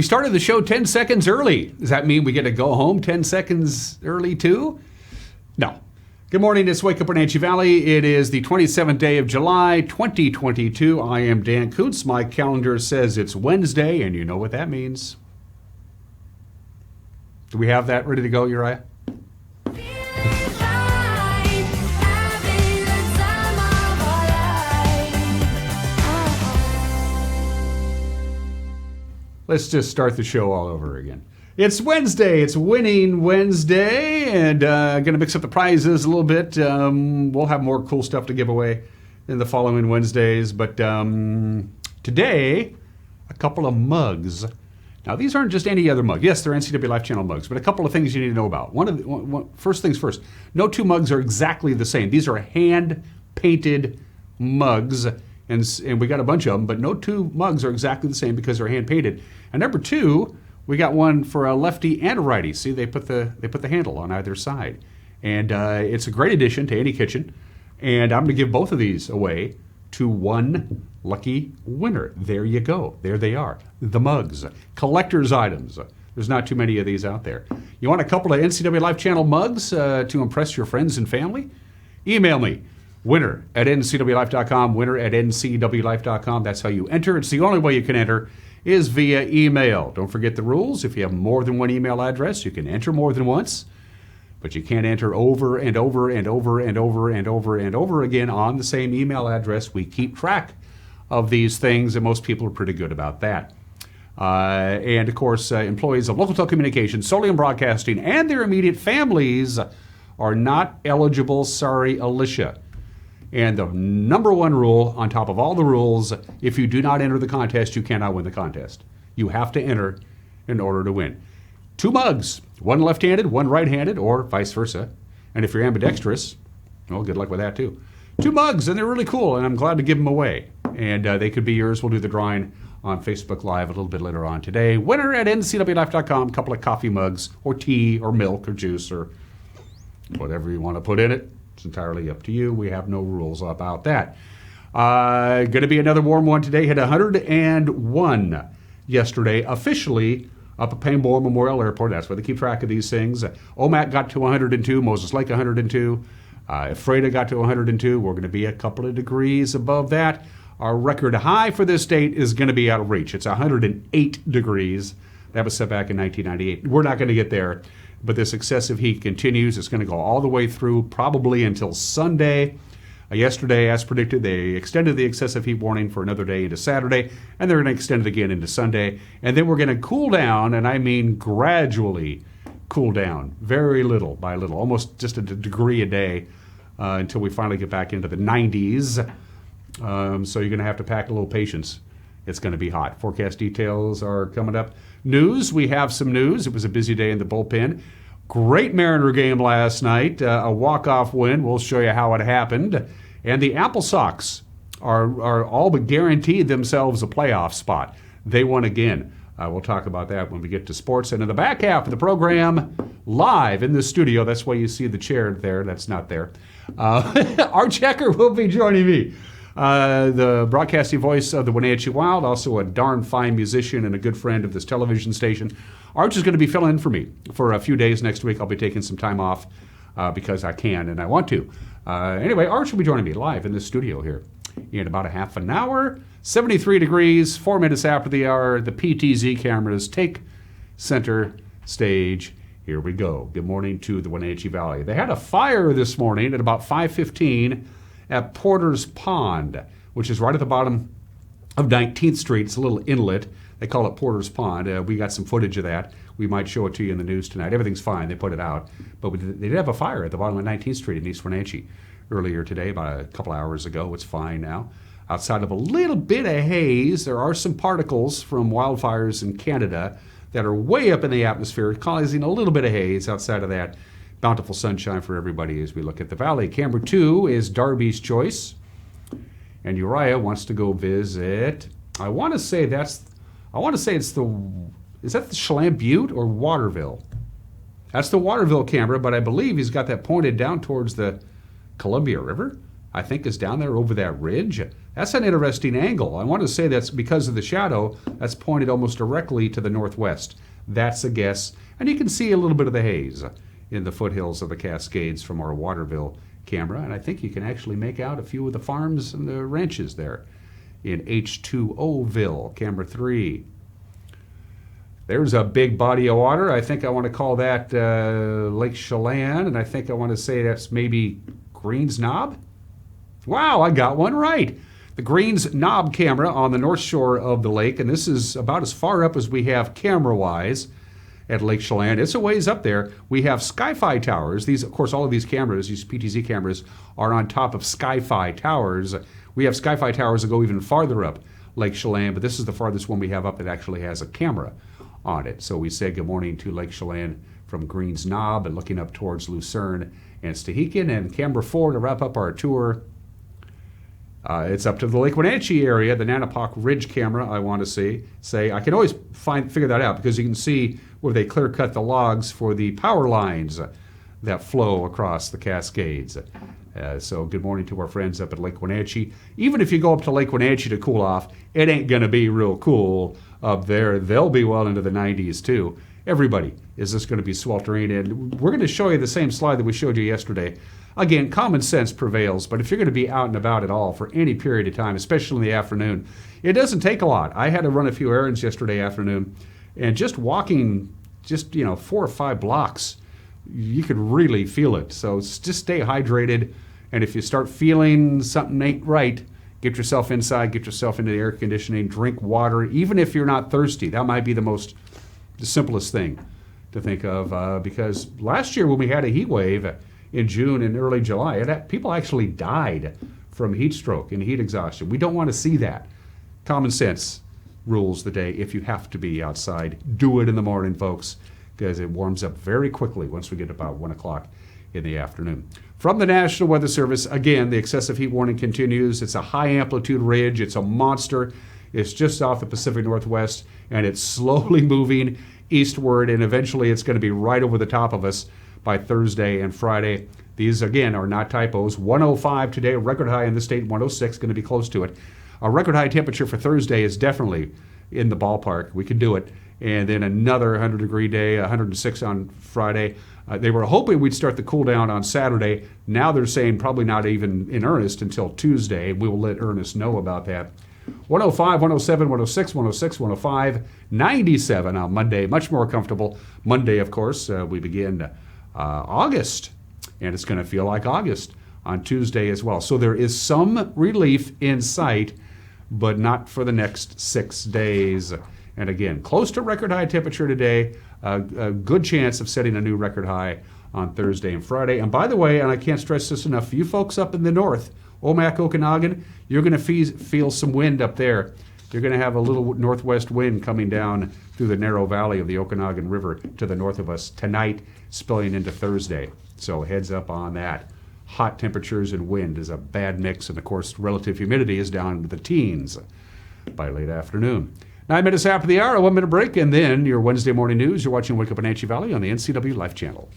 We started the show 10 seconds early. Does that mean we get to go home 10 seconds early too? No. Good morning, it's Wake Up Wenatchee Valley. It is the 27th day of July, 2022. I am Dan Koontz. My calendar says it's Wednesday, and you know what that means. Do we have that ready to go, Uriah? Let's just start the show all over again. It's Wednesday. It's Winning Wednesday, and I'm going to mix up the prizes a little bit. We'll have more cool stuff to give away in the following Wednesdays, but today, a couple of mugs. Now, these aren't just any other mug. Yes, they're NCW Life Channel mugs, but a couple of things you need to know about. First things first, no two mugs are exactly the same. These are hand-painted mugs, and we got a bunch of them, but no two mugs are exactly the same because they're hand-painted. And number two, we got one for a lefty and a righty. See, they put the handle on either side. And it's a great addition to any kitchen. And I'm going to give both of these away to one lucky winner. There you go. There they are. The mugs. Collector's items. There's not too many of these out there. You want a couple of NCW Life Channel mugs to impress your friends and family? Email me. winner@ncwlife.com. winner@ncwlife.com. That's how you enter. It's the only way you can enter is via email. Don't forget the rules. If you have more than one email address, you can enter more than once, but you can't enter over and over and over and over and over and over again on the same email address. We keep track of these things, and most people are pretty good about that. And of course, employees of Local Telecommunications, Solium Broadcasting, and their immediate families are not eligible. Sorry, Alicia. And the number one rule on top of all the rules, if you do not enter the contest, you cannot win the contest. You have to enter in order to win. Two mugs, one left-handed, one right-handed, or vice versa. And if you're ambidextrous, well, good luck with that too. Two mugs, and they're really cool, and I'm glad to give them away. And they could be yours. We'll do the drawing on Facebook Live a little bit later on today. Winner@ncwlife.com, a couple of coffee mugs, or tea, or milk, or juice, or whatever you want to put in it. It's entirely up to you. We have no rules about that. Going to be another warm one today. Hit 101 yesterday, officially up at Painbowl Memorial Airport. That's where they keep track of these things. Omak got to 102. Moses Lake 102. Ephrata got to 102. We're going to be a couple of degrees above that. Our record high for this state is going to be out of reach. It's 108 degrees. That was set back in 1998. We're not going to get there. But this excessive heat continues. It's going to go all the way through probably until Sunday. Yesterday, as predicted, they extended the excessive heat warning for another day into Saturday, and they're going to extend it again into Sunday. And then we're going to cool down, and I mean gradually cool down, very little by little, almost just a degree a day until we finally get back into the 90s. So you're going to have to pack a little patience. It's going to be hot. Forecast details are coming up. News, we have some news. It was a busy day in the bullpen. Great Mariner game last night. A walk-off win. We'll show you how it happened. And the Apple Sox are all but guaranteed themselves a playoff spot. They won again. We'll talk about that when we get to sports. And in the back half of the program, live in the studio, that's why you see the chair there. That's not there. Art Checker will be joining me. The broadcasting voice of the Wenatchee Wild, also a darn fine musician and a good friend of this television station. Arch is going to be filling in for me for a few days next week. I'll be taking some time off because I can and I want to. Anyway, Arch will be joining me live in the studio here in about a half an hour. 73 degrees, 4 minutes after the hour. The PTZ cameras take center stage. Here we go. Good morning to the Wenatchee Valley. They had a fire this morning at about 5:15 at Porter's Pond, which is right at the bottom of 19th Street. It's a little inlet. They call it Porter's Pond. We got some footage of that. We might show it to you in the news tonight. Everything's fine. They put it out. But they did have a fire at the bottom of 19th Street in East Wenatchee earlier today, about a couple hours ago. It's fine now. Outside of a little bit of haze, there are some particles from wildfires in Canada that are way up in the atmosphere, causing a little bit of haze. Outside of that, bountiful sunshine for everybody as we look at the valley. Camera 2 is Darby's Choice. And Uriah wants to go visit. I want to say it's is that the Chelan Butte or Waterville? That's the Waterville camera, but I believe he's got that pointed down towards the Columbia River. I think is down there over that ridge. That's an interesting angle. I want to say that's because of the shadow that's pointed almost directly to the northwest. That's a guess. And you can see a little bit of the haze in the foothills of the Cascades from our Waterville camera. And I think you can actually make out a few of the farms and the ranches there in H2Oville, camera 3. There's a big body of water. I think I want to call that Lake Chelan, and I think I want to say that's maybe Greens Knob. Wow, I got one right. The Greens Knob camera on the north shore of the lake, and this is about as far up as we have camera-wise at Lake Chelan. It's a ways up there. We have Sky-Fi towers. These, of course, all of these cameras, these PTZ cameras, are on top of Sky-Fi towers. We have Sky-Fi towers that go even farther up Lake Chelan, but this is the farthest one we have up that actually has a camera on it. So we say good morning to Lake Chelan from Greens Knob and looking up towards Lucerne and Stehekin. And camera 4 to wrap up our tour. It's up to the Lake Wenatchee area, the Nanapoc Ridge camera, I want to say. I can always figure that out because you can see where they clear cut the logs for the power lines that flow across the Cascades. So good morning to our friends up at Lake Wenatchee. Even if you go up to Lake Wenatchee to cool off, it ain't going to be real cool up there. They'll be well into the 90s too. Everybody is just going to be sweltering. And we're going to show you the same slide that we showed you yesterday. Again, common sense prevails, but if you're going to be out and about at all for any period of time, especially in the afternoon, it doesn't take a lot. I had to run a few errands yesterday afternoon, and just walking 4 or 5 blocks, you could really feel it. So just stay hydrated, and if you start feeling something ain't right, get yourself inside, get yourself into the air conditioning, drink water, even if you're not thirsty. That might be the simplest thing to think of, because last year when we had a heat wave in June and early July, people actually died from heat stroke and heat exhaustion. We don't want to see that. Common sense rules the day. If you have to be outside, do it in the morning, folks, because it warms up very quickly once we get about 1 o'clock in the afternoon. From the National Weather Service, again, the excessive heat warning continues. It's a high amplitude ridge. It's a monster. It's just off the Pacific Northwest, and it's slowly moving eastward, and eventually it's going to be right over the top of us by Thursday and Friday. These, again, are not typos. 105 today, record high in the state, 106, going to be close to it. A record high temperature for Thursday is definitely in the ballpark. We can do it. And then another 100-degree day, 106 on Friday. They were hoping we'd start the cool down on Saturday. Now they're saying probably not even in earnest until Tuesday. We will let Ernest know about that. 105, 107, 106, 106, 105, 97 on Monday. Much more comfortable. Monday, of course, we begin August, and it's going to feel like August on Tuesday as well. So there is some relief in sight, but not for the next 6 days. And again, close to record high temperature today, a good chance of setting a new record high on Thursday and Friday. And by the way, and I can't stress this enough, for you folks up in the north, Omak, Okanagan, you're going to feel some wind up there. You're going to have a little northwest wind coming down through the narrow valley of the Okanagan River to the north of us tonight, spilling into Thursday. So heads up on that. Hot temperatures and wind is a bad mix, and of course relative humidity is down into the teens by late afternoon. 9 minutes after the hour, a 1 minute break, and then your Wednesday morning news. You're watching Wake Up Wenatchee Valley on the NCW Life Channel.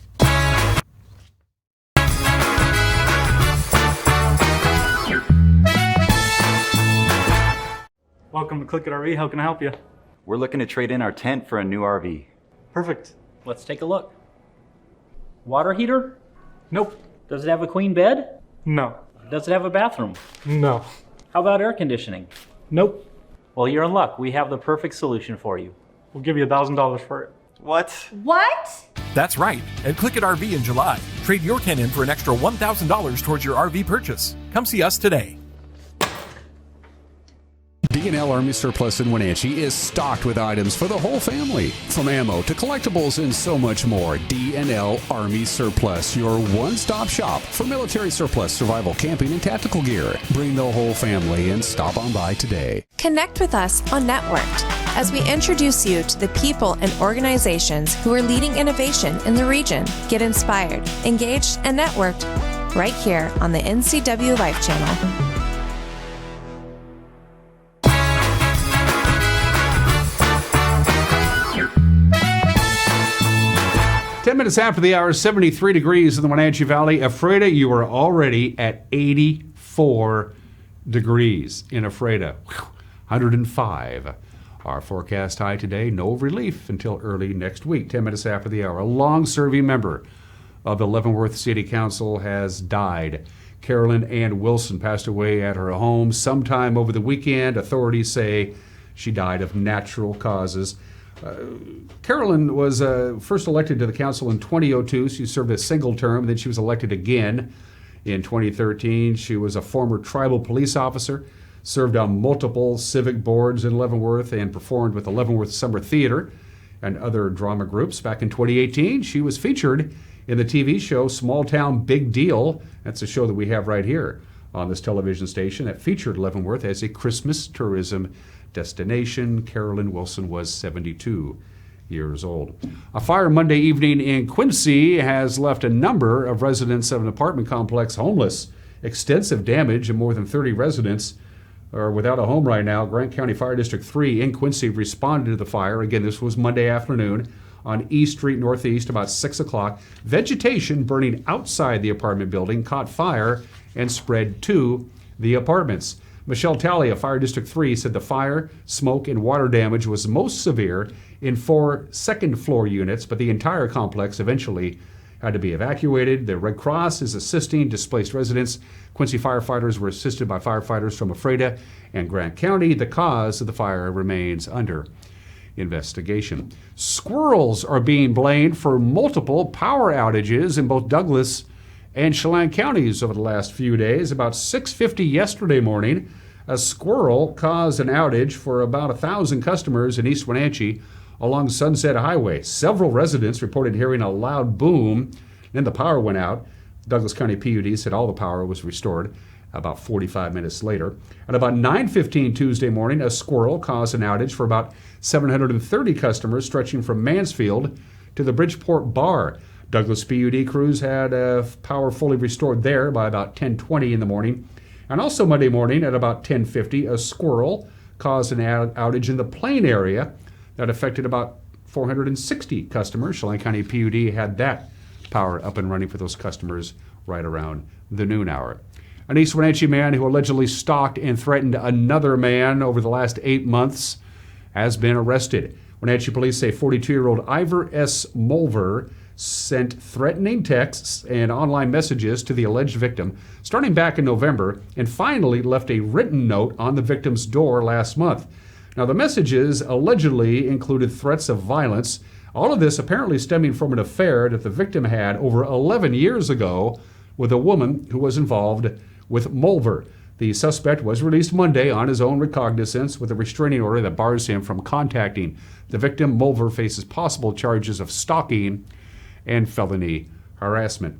Welcome to Click It RV. How can I help you? We're looking to trade in our tent for a new RV. Perfect. Let's take a look. Water heater? Nope. Does it have a queen bed? No. Does it have a bathroom? No. How about air conditioning? Nope. Well, you're in luck. We have the perfect solution for you. We'll give you $1,000 for it. What? What? That's right. At Click It RV in July, trade your tent in for an extra $1,000 towards your RV purchase. Come see us today. D&L Army Surplus in Wenatchee is stocked with items for the whole family. From ammo to collectibles and so much more. D&L Army Surplus, your one-stop shop for military surplus, survival, camping, and tactical gear. Bring the whole family and stop on by today. Connect with us on Networked as we introduce you to the people and organizations who are leading innovation in the region. Get inspired, engaged, and networked right here on the NCW Life Channel. 10 minutes after the hour, 73 degrees in the Wenatchee Valley. Ephrata, you are already at 84 104 degrees in Ephrata. 105. Our forecast high today, no relief until early next week, 10 minutes after the hour. A long-serving member of the Leavenworth City Council has died. Carolyn Ann Wilson passed away at her home sometime over the weekend. Authorities say she died of natural causes. Carolyn was first elected to the council in 2002. She served a single term, then she was elected again in 2013. She was a former tribal police officer, served on multiple civic boards in Leavenworth, and performed with the Leavenworth Summer Theater and other drama groups. Back in 2018, she was featured in the TV show Small Town Big Deal. That's a show that we have right here on this television station that featured Leavenworth as a Christmas tourism destination. Carolyn Wilson was 72 years old. A fire Monday evening in Quincy has left a number of residents of an apartment complex homeless. Extensive damage, and more than 30 residents are without a home right now. Grant County Fire District 3 in Quincy responded to the fire. Again, this was Monday afternoon on East Street Northeast about 6 o'clock. Vegetation burning outside the apartment building caught fire and spread to the apartments. Michelle Talley of Fire District 3 said the fire, smoke, and water damage was most severe in 4 second-floor units, but the entire complex eventually had to be evacuated. The Red Cross is assisting displaced residents. Quincy firefighters were assisted by firefighters from Ephrata and Grant County. The cause of the fire remains under investigation. Squirrels are being blamed for multiple power outages in both Douglas and Chelan counties over the last few days. About 6:50 yesterday morning, a squirrel caused an outage for about 1,000 customers in East Wenatchee along Sunset Highway. Several residents reported hearing a loud boom, then the power went out. Douglas County PUD said all the power was restored about 45 minutes later. At about 9:15 Tuesday morning, a squirrel caused an outage for about 730 customers stretching from Mansfield to the Bridgeport Bar. Douglas PUD crews had power fully restored there by about 10:20 in the morning. And also Monday morning at about 10:50, a squirrel caused an outage in the Plain area that affected about 460 customers. Chelan County PUD had that power up and running for those customers right around the noon hour. An East Wenatchee man who allegedly stalked and threatened another man over the last 8 months has been arrested. Wenatchee police say 42-year-old Ivor S. Mulver sent threatening texts and online messages to the alleged victim starting back in November and finally left a written note on the victim's door last month. Now, the messages allegedly included threats of violence, all of this apparently stemming from an affair that the victim had over 11 years ago with a woman who was involved with Mulver. The suspect was released Monday on his own recognizance with a restraining order that bars him from contacting the victim. Mulver faces possible charges of stalking and felony harassment.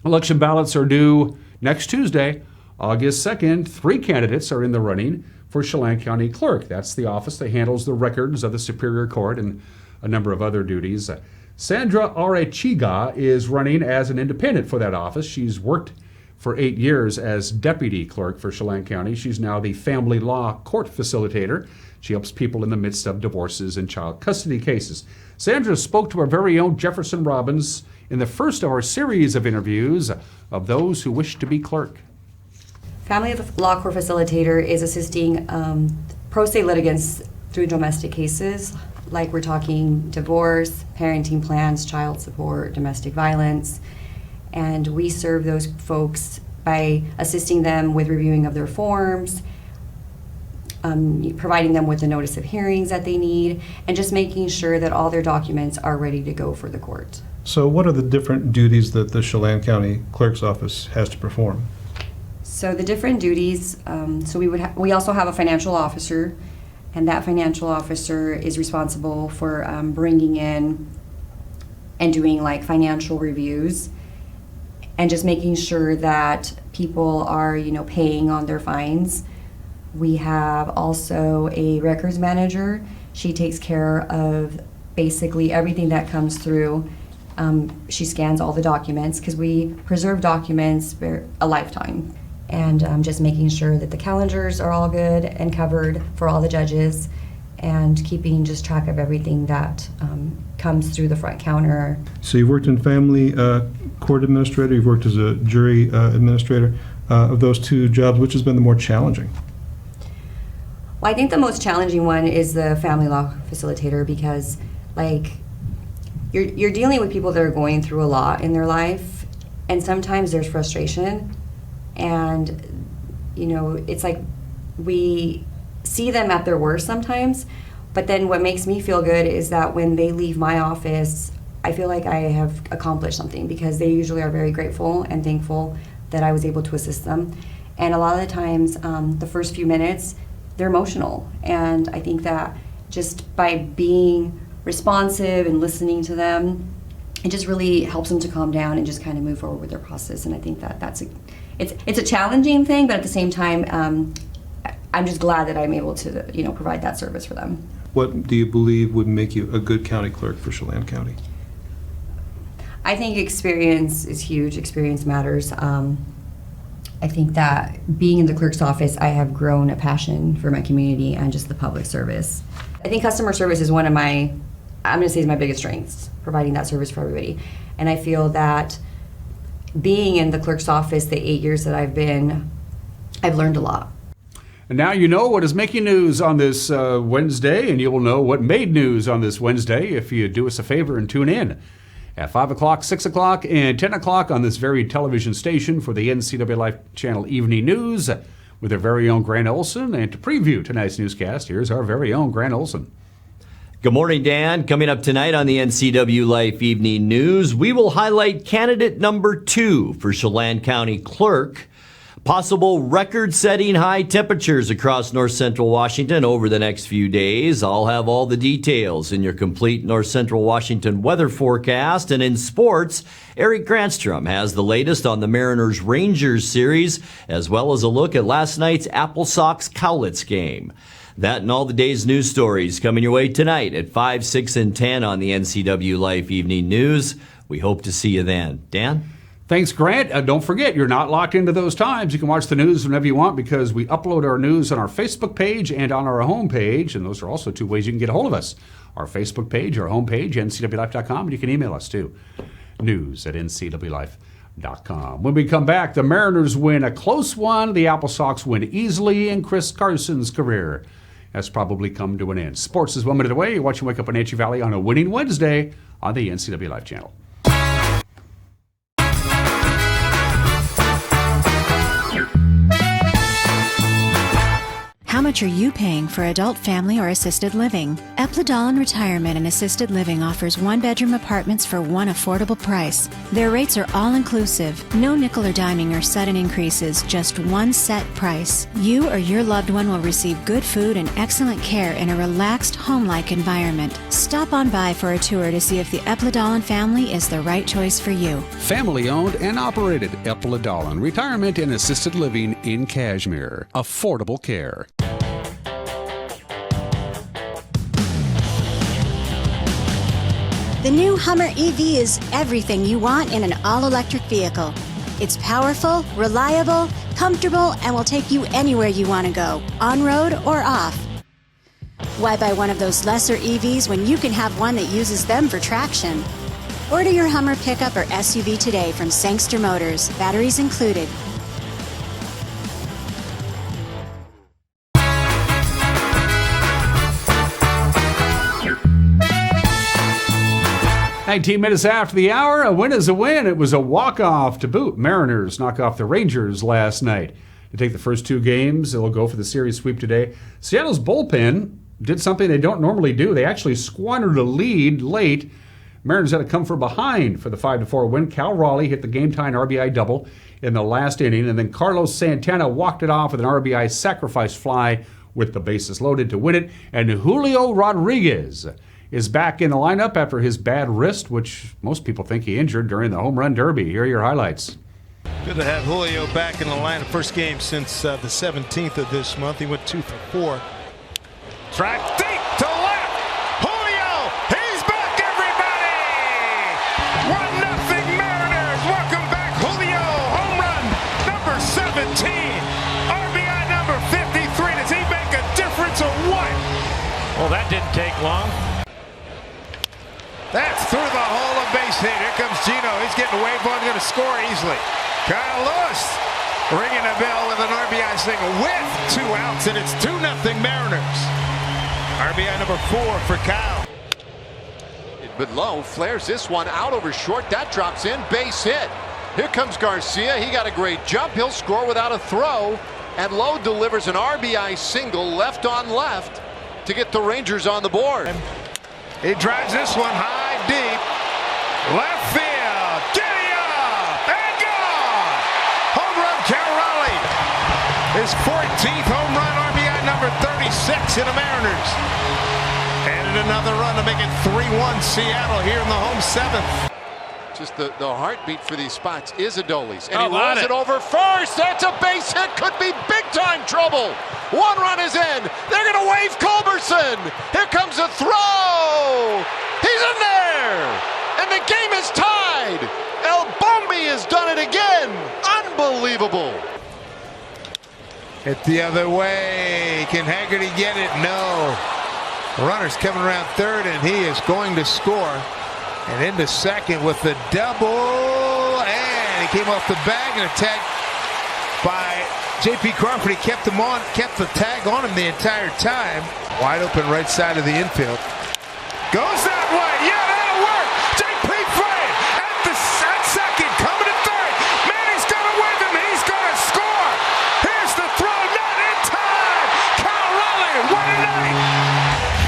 Election ballots are due next Tuesday, August 2nd. 3 candidates are in the running for Chelan County Clerk. That's the office that handles the records of the Superior Court and a number of other duties. Sandra Arechiga is running as an independent for that office. She's worked for 8 years as deputy clerk for Chelan County. She's now the family law court facilitator. She helps people in the midst of divorces and child custody cases. Sandra spoke to our very own Jefferson Robbins in the first of our series of interviews of those who wish to be clerk. Family law court facilitator is assisting pro se litigants through domestic cases, like we're talking divorce, parenting plans, child support, domestic violence. And we serve those folks by assisting them with reviewing of their forms, providing them with the notice of hearings that they need, and just making sure that all their documents are ready to go for the court. So what are the different duties that the Chelan County Clerk's Office has to perform? So the different duties, we also have a financial officer, and that financial officer is responsible for bringing in and doing like financial reviews and just making sure that people are, paying on their fines. We have also a records manager. She takes care of basically everything that comes through. She scans all the documents because we preserve documents for a lifetime. And just making sure that the calendars are all good and covered for all the judges, and keeping just track of everything that comes through the front counter. So you've worked in family court administrator, you've worked as a jury administrator. of those two jobs, which has been the more challenging? Well, I think the most challenging one is the family law facilitator because, like, you're dealing with people that are going through a lot in their life, and sometimes there's frustration, and, you know, it's like we see them at their worst sometimes, but then what makes me feel good is that when they leave my office, I feel like I have accomplished something because they usually are very grateful and thankful that I was able to assist them. And a lot of the times, the first few minutes, they're emotional. And I think that just by being responsive and listening to them, it just really helps them to calm down and just kind of move forward with their process. And I think that it's a challenging thing, but at the same time, I'm just glad that I'm able to, you know, provide that service for them. What do you believe would make you a good county clerk for Chelan County? I think experience is huge. Experience matters. I think that being in the clerk's office, I have grown a passion for my community and just the public service. I think customer service is one of my, I'm going to say, is my biggest strengths, providing that service for everybody. And I feel that being in the clerk's office the 8 years that I've been, I've learned a lot. And now you know what is making news on this Wednesday, and you will know what made news on this Wednesday if you do us a favor and tune in at 5 o'clock, 6 o'clock, and 10 o'clock on this very television station for the NCW Life Channel Evening News with our very own Grant Olson. And to preview tonight's newscast, here's our very own Grant Olson. Good morning, Dan. Coming up tonight on the NCW Life Evening News, we will highlight candidate number 2 for Chelan County Clerk. Possible record-setting high temperatures across north central Washington over the next few days. I'll have all the details in your complete north central Washington weather forecast. And in sports, Eric Granstrom has the latest on the Mariners-Rangers series, as well as a look at last night's Apple Sox-Cowlitz game. That and all the day's news stories coming your way tonight at 5, 6, and 10 on the NCW Life Evening News. We hope to see you then. Dan? Thanks, Grant. Don't forget, you're not locked into those times. You can watch the news whenever you want because we upload our news on our Facebook page and on our homepage. And those are also two ways you can get a hold of us. Our Facebook page, our homepage, ncwlife.com, and you can email us too. news@ncwlife.com. When we come back, the Mariners win a close one. The Apple Sox win easily in Chris Carson's career has probably come to an end. Sports is 1 minute away. You're watching Wake Up on Nature Valley on a winning Wednesday on the NCW Life Channel. How much are you paying for adult, family, or assisted living? Epladolin Retirement and Assisted Living offers one-bedroom apartments for one affordable price. Their rates are all-inclusive, no nickel or diming or sudden increases, just one set price. You or your loved one will receive good food and excellent care in a relaxed, home-like environment. Stop on by for a tour to see if the Epladolin family is the right choice for you. Family-owned and operated Epladolin Retirement and Assisted Living in Cashmere. Affordable care. The new Hummer EV is everything you want in an all-electric vehicle. It's powerful, reliable, comfortable, and will take you anywhere you want to go, on-road or off. Why buy one of those lesser EVs when you can have one that uses them for traction? Order your Hummer pickup or SUV today from Sangster Motors, batteries included. "19 minutes after the hour, a win is a win. It was a walk-off to boot. Mariners knock off the Rangers last night to take the first two games. They'll go for the series sweep today. Seattle's bullpen did something they don't normally do. They actually squandered a lead late. Mariners had to come from behind for the 5-4 win. Cal Raleigh hit the game-tying RBI double in the last inning, and then Carlos Santana walked it off with an RBI sacrifice fly with the bases loaded to win it. And Julio Rodriguez is back in the lineup after his bad wrist, which most people think he injured during the home run derby. Here are your highlights. Good to have Julio back in the lineup. First game since the 17th of this month. He went 2 for 4. Track deep to left. Julio, he's back, everybody! 1-0 Mariners. Welcome back, Julio. Home run number 17. RBI number 53. Does he make a difference or what? Well, that didn't take long. That's through the hole, a base hit. Here comes Gino. He's getting a wave ball. He's going to score easily. Kyle Lewis ringing a bell with an RBI single with 2 outs, and it's 2-0 Mariners. RBI number 4 for Kyle. But Lowe flares this one out over short. That drops in. Base hit. Here comes Garcia. He got a great jump. He'll score without a throw. And Lowe delivers an RBI single left on left to get the Rangers on the board. He drives this one high, deep. Left field. Giddy up and gone. Home run, Cal Raleigh. His 14th home run, RBI number 36 in the Mariners. And another run to make it 3-1 Seattle here in the home 7th. Just the heartbeat for these spots is Adolis. And he rolls it over first. That's a base hit. Could be big time trouble. 1 run is in. They're going to wave Culberson. Here comes a throw. He's in there. And the game is tied. El Bombi has done it again. Unbelievable. Hit the other way. Can Haggerty get it? No. The runner's coming around third, and he is going to score. And into second with the double, and he came off the bag and attacked by J.P. Crawford. He kept him on, kept the tag on him the entire time. Wide open right side of the infield. Goes that way. Yeah, that'll work. J.P. Frey at second, coming to third. Manny's going to win him. He's going to score. Here's the throw, not in time. Kyle Raleigh, what a night.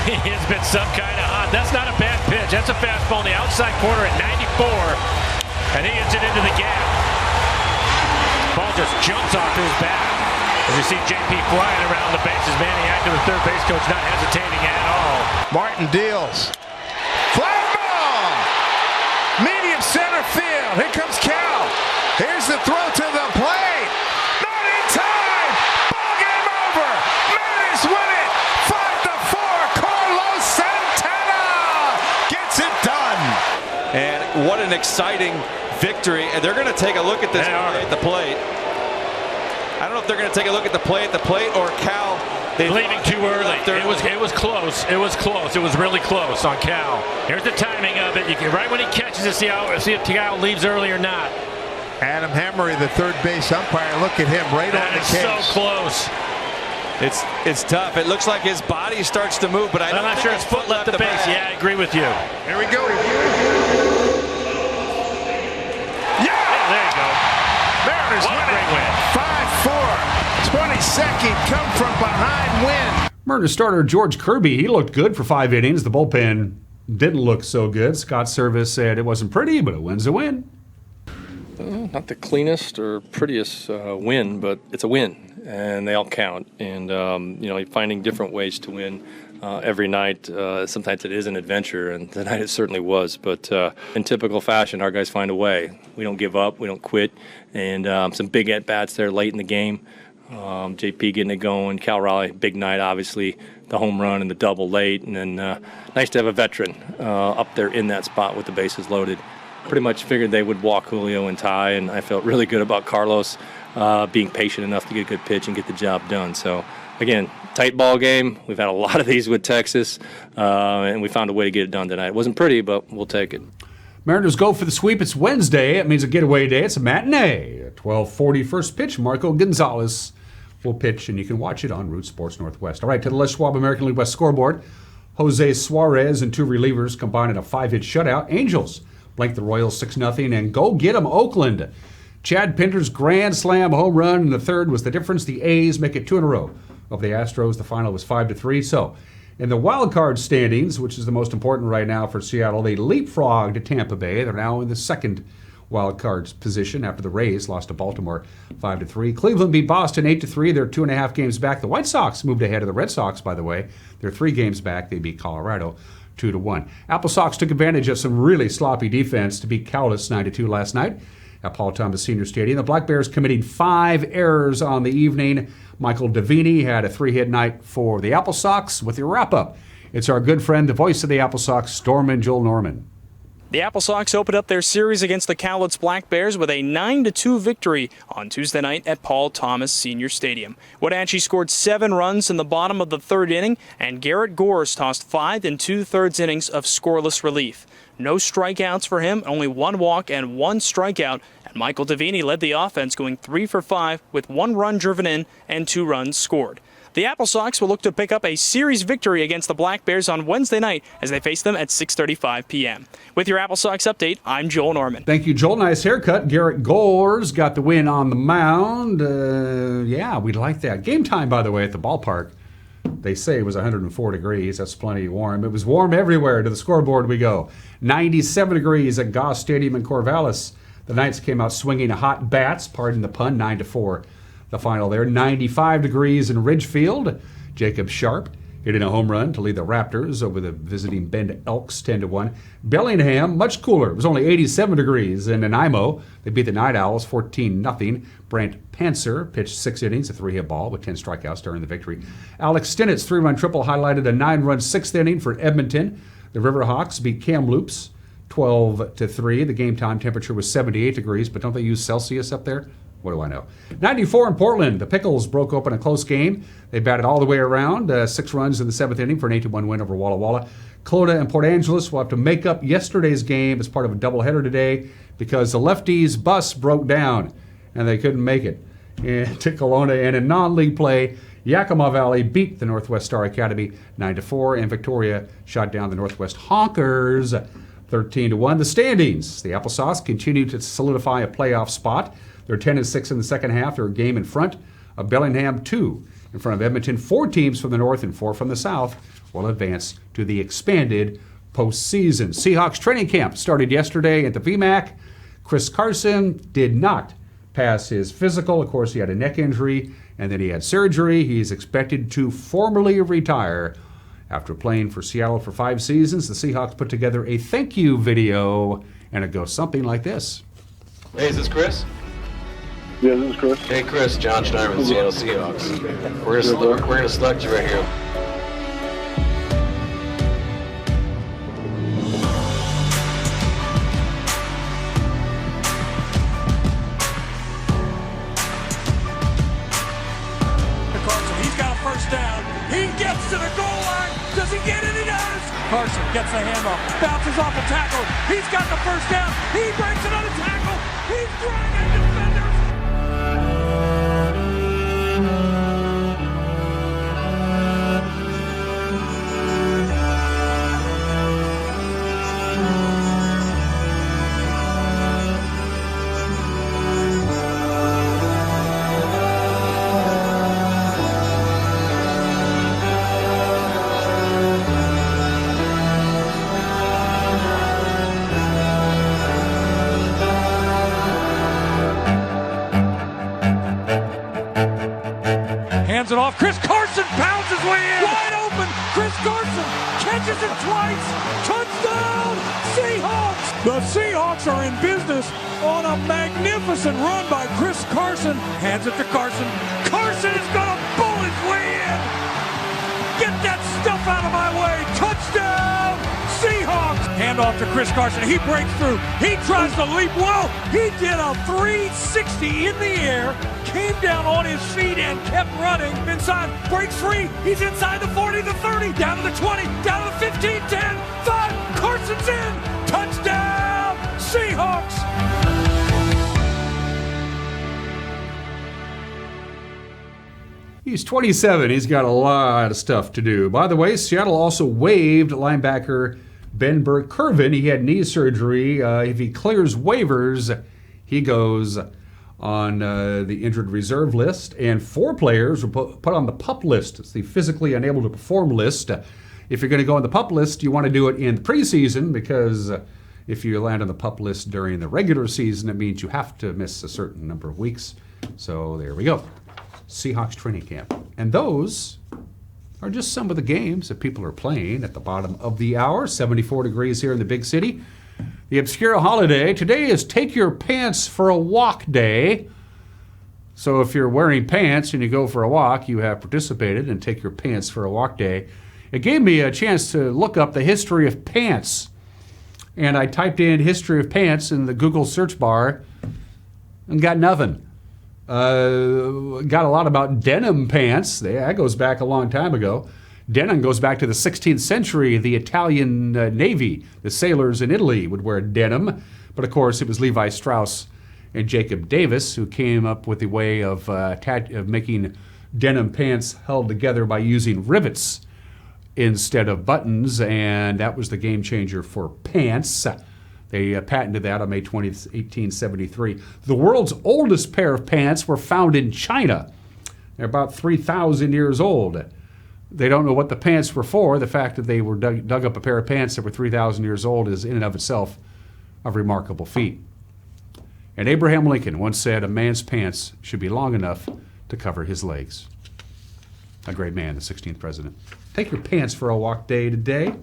He has been some kind of hot. That's not a bad pitch. That's a fastball in the outside corner at 94. And he hits it into the gap. Ball just jumps off his bat. As you see J.P. flying around the bases. Manny active, the third base coach, not hesitating at all. Martin deals. Fly ball. Medium center field. Here comes Cal. Here's the throw to the plate. Not in time. Ball game over. Mariners win it. 5-4. Carlos Santana gets it done. And what an exciting victory. And they're going to take a look at this play at the plate. I don't know if they're going to take a look at the play or Cal. Leaving too early. It was close. It was close. It was really close on Cal. Here's the timing of it. You can right when he catches it, see if Cal leaves early or not. Adam Hammery, the third base umpire. Look at him right on the case. So close. It's tough. It looks like his body starts to move, but I'm not sure his foot left the base. Yeah, I agree with you. Here we go. Yeah, there you go. Mariners win it. 5-4. 22nd come from behind win. Mariners starter George Kirby, he looked good for 5 innings. The bullpen didn't look so good. Scott Service said it wasn't pretty, but a win's a win. Not the cleanest or prettiest win, but it's a win, and they all count. And finding different ways to win every night. Sometimes it is an adventure, and tonight it certainly was. But in typical fashion, our guys find a way. We don't give up, we don't quit, and some big at bats there late in the game. JP getting it going. Cal Raleigh, big night, obviously. The home run and the double late, and then nice to have a veteran up there in that spot with the bases loaded. Pretty much figured they would walk Julio and Ty, and I felt really good about Carlos being patient enough to get a good pitch and get the job done. So, again, tight ball game. We've had a lot of these with Texas, and we found a way to get it done tonight. It wasn't pretty, but we'll take it. Mariners go for the sweep. It's Wednesday. It means a getaway day. It's a matinee. At 12:40 first pitch. Marco Gonzalez will pitch, and you can watch it on Root Sports Northwest. All right, to the Les Schwab American League West scoreboard. Jose Suarez and 2 relievers combined in a 5-hit shutout. Angels blank the Royals 6-0, and go get 'em, Oakland. Chad Pinter's grand slam home run in the third was the difference. The A's make it 2 in a row of the Astros. The final was 5-3. So, in the wild card standings, which is the most important right now for Seattle, they leapfrogged Tampa Bay. They're now in the second wild card position after the Rays lost to Baltimore 5-3. Cleveland beat Boston 8-3. They're 2.5 games back. The White Sox moved ahead of the Red Sox, by the way. They're 3 games back. They beat Colorado 2-1. Apple Sox took advantage of some really sloppy defense to beat Cowlitz 9-2 last night at Paul Thomas Senior Stadium. The Black Bears committing 5 errors on the evening. Michael Davini had a 3-hit night for the Apple Sox. With your wrap-up, it's our good friend, the voice of the Apple Sox, Storm and Joel Norman. The Apple Sox opened up their series against the Cowlitz Black Bears with a 9-2 victory on Tuesday night at Paul Thomas Senior Stadium. Wenatchee scored 7 runs in the bottom of the 3rd inning, and Garrett Gores tossed 5 2/3 innings of scoreless relief. No strikeouts for him, only 1 walk and 1 strikeout, and Michael Davini led the offense, going 3 for 5 with 1 run driven in and 2 runs scored. The Apple Sox will look to pick up a series victory against the Black Bears on Wednesday night as they face them at 6:35 p.m. With your Apple Sox update, I'm Joel Norman. Thank you, Joel. Nice haircut. Garrett Gores got the win on the mound. Yeah, we like that. Game time, by the way, at the ballpark. They say it was 104 degrees. That's plenty warm. It was warm everywhere. To the scoreboard we go. 97 degrees at Goss Stadium in Corvallis. The Knights came out swinging hot bats, pardon the pun, 9-4. The final there. 95 degrees in Ridgefield. Jacob Sharp hitting a home run to lead the Raptors over the visiting Bend Elks 10-1. Bellingham, much cooler. It was only 87 degrees in Nanaimo. They beat the Night Owls 14-0. Brant Panzer pitched 6 innings, a 3-hit ball with 10 strikeouts during the victory. Alex Stinnett's 3-run triple highlighted a 9-run 6th inning for Edmonton. The Riverhawks beat Kamloops 12-3. The game time temperature was 78 degrees, but don't they use Celsius up there? What do I know? 94 in Portland. The Pickles broke open a close game. They batted all the way around. 6 runs in the 7th inning for an 8-1 win over Walla Walla. Kelowna and Port Angeles will have to make up yesterday's game as part of a doubleheader today because the Lefties' bus broke down and they couldn't make it to Kelowna. And in non-league play, Yakima Valley beat the Northwest Star Academy 9-4, and Victoria shot down the Northwest Honkers 13-1. The standings. The Apple Sox continue to solidify a playoff spot. They're 10-6 in the second half. They're a game in front of Bellingham, 2 in front of Edmonton. 4 teams from the north and 4 from the south will advance to the expanded postseason. Seahawks training camp started yesterday at the VMAC. Chris Carson did not pass his physical. Of course, he had a neck injury, and then he had surgery. He's expected to formally retire. After playing for Seattle for 5 seasons, the Seahawks put together a thank you video, and it goes something like this. Hey, is this Chris? Yeah, this is Chris. Hey, Chris, John Schneider with the Seattle Seahawks. We're gonna select you right here. Carson, he's got a first down. He gets to the goal line. Does he get it? He does. Carson gets the handoff, bounces off a tackle. He's got the first down. He breaks another tackle. He's dragging defenders. Hands it off. Chris Carson pounds his way in. Wide open. Chris Carson catches it twice. Touchdown, Seahawks. The Seahawks are in business on a magnificent run by Chris Carson. Hands it to Carson. Carson is going to bowl his way in. Get that stuff out of my way. Touchdown, Seahawks. Hand off to Chris Carson. He breaks through. He tries to leap. Well, he did a 360 in the air. Came down on his feet and kept running. Inside, breaks free. He's inside the 40, the 30, down to the 20, down to the 15, 10, 5. Carson's in. Touchdown, Seahawks. He's 27. He's got a lot of stuff to do. By the way, Seattle also waived linebacker Ben Burke-Kirvin. He had knee surgery. If he clears waivers, he goes on the injured reserve list. And 4 players were put on the PUP list. It's the physically unable to perform list. If you're going to go on the PUP list, you want to do it in the preseason because if you land on the PUP list during the regular season, it means you have to miss a certain number of weeks. So there we go. Seahawks training camp. And those are just some of the games that people are playing at the bottom of the hour. 74 degrees here in the big city. The Obscura holiday. Today is Take Your Pants for a Walk Day. So if you're wearing pants and you go for a walk, you have participated in Take Your Pants for a Walk Day. It gave me a chance to look up the history of pants. And I typed in history of pants in the Google search bar and got nothing. Got a lot about denim pants. That goes back a long time ago. Denim goes back to the 16th century. The Italian Navy, the sailors in Italy would wear denim. But of course, it was Levi Strauss and Jacob Davis who came up with the way of making denim pants held together by using rivets instead of buttons, and that was the game changer for pants. They patented that on May 20th, 1873. The world's oldest pair of pants were found in China. They're about 3,000 years old. They don't know what the pants were for. The fact that they were dug up a pair of pants that were 3,000 years old is in and of itself a remarkable feat. And Abraham Lincoln once said, a man's pants should be long enough to cover his legs. A great man, the 16th president. Take your pants for a walk day today.